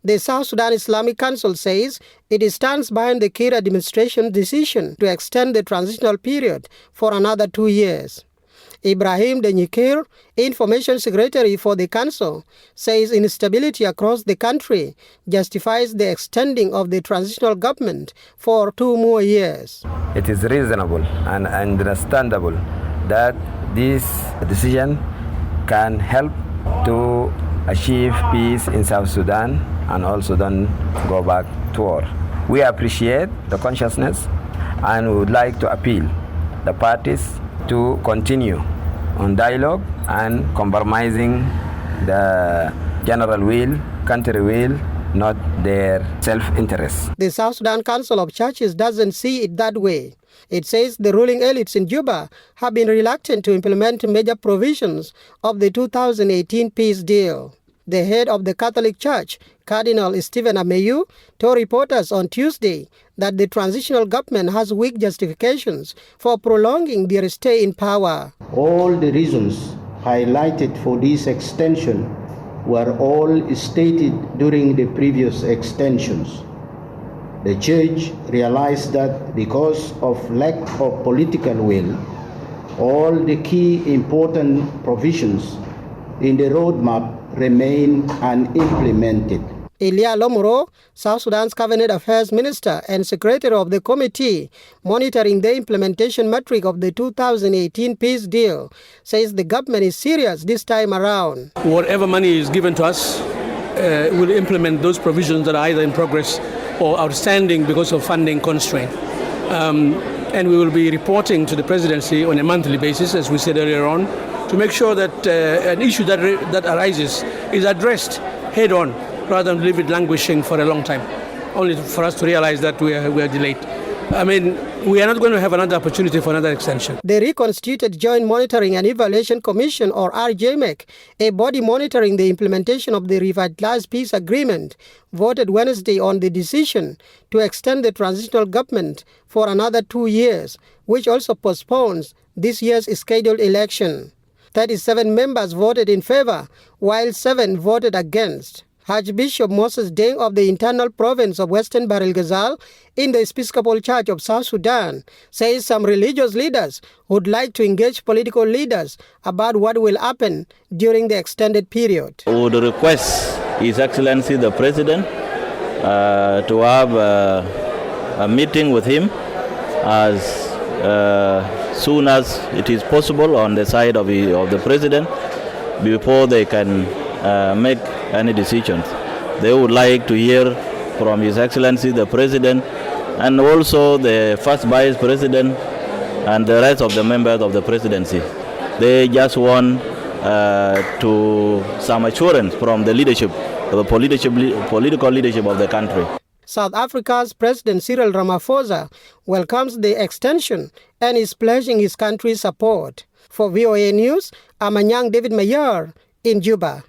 The South Sudan Islamic Council says it stands behind the Kiir administration's decision to extend the transitional period for another 2 years. Ibrahim Denyikir, Information Secretary for the Council, says instability across the country justifies the extending of the transitional government for 2 more years. It is reasonable and understandable that this decision can help to achieve peace in South Sudan and also don't go back to war. We appreciate the consciousness and would like to appeal the parties to continue on dialogue and compromising the general will, country will, not their self-interest. The South Sudan Council of Churches doesn't see it that way. It says the ruling elites in Juba have been reluctant to implement major provisions of the 2018 peace deal. The head of the Catholic Church, Cardinal Stephen Ameyu, told reporters on Tuesday that the transitional government has weak justifications for prolonging their stay in power. All the reasons highlighted for this extension were all stated during the previous extensions. The Church realized that because of lack of political will, all the key important provisions in the roadmap remain unimplemented. Elia Lomoro, South Sudan's Cabinet Affairs Minister and Secretary of the committee monitoring the implementation metric of the 2018 peace deal, says the government is serious this time around. Whatever money is given to us will implement those provisions that are either in progress or outstanding because of funding constraint. And we will be reporting to the presidency on a monthly basis, as we said earlier on, to make sure that an issue that arises is addressed head on, rather than leave it languishing for a long time, only for us to realize that we are delayed. I mean, we are not going to have another opportunity for another extension. The reconstituted Joint Monitoring and Evaluation Commission, or RJMEC, a body monitoring the implementation of the revitalized peace agreement, voted Wednesday on the decision to extend the transitional government for another 2 years, which also postpones this year's scheduled election. 37 members voted in favor, while 7 voted against. Archbishop Moses Deng of the internal province of Western Bahr el Ghazal in the Episcopal Church of South Sudan says some religious leaders would like to engage political leaders about what will happen during the extended period. I would request His Excellency the President to have a meeting with him as soon as it is possible on the side of the President before they can make any decisions. They would like to hear from His Excellency the President and also the First Vice President and the rest of the members of the Presidency. They just want some assurance from the leadership, the political leadership of the country. South Africa's President Cyril Ramaphosa welcomes the extension and is pledging his country's support. For VOA News, I'm Manyang David Mayar in Juba.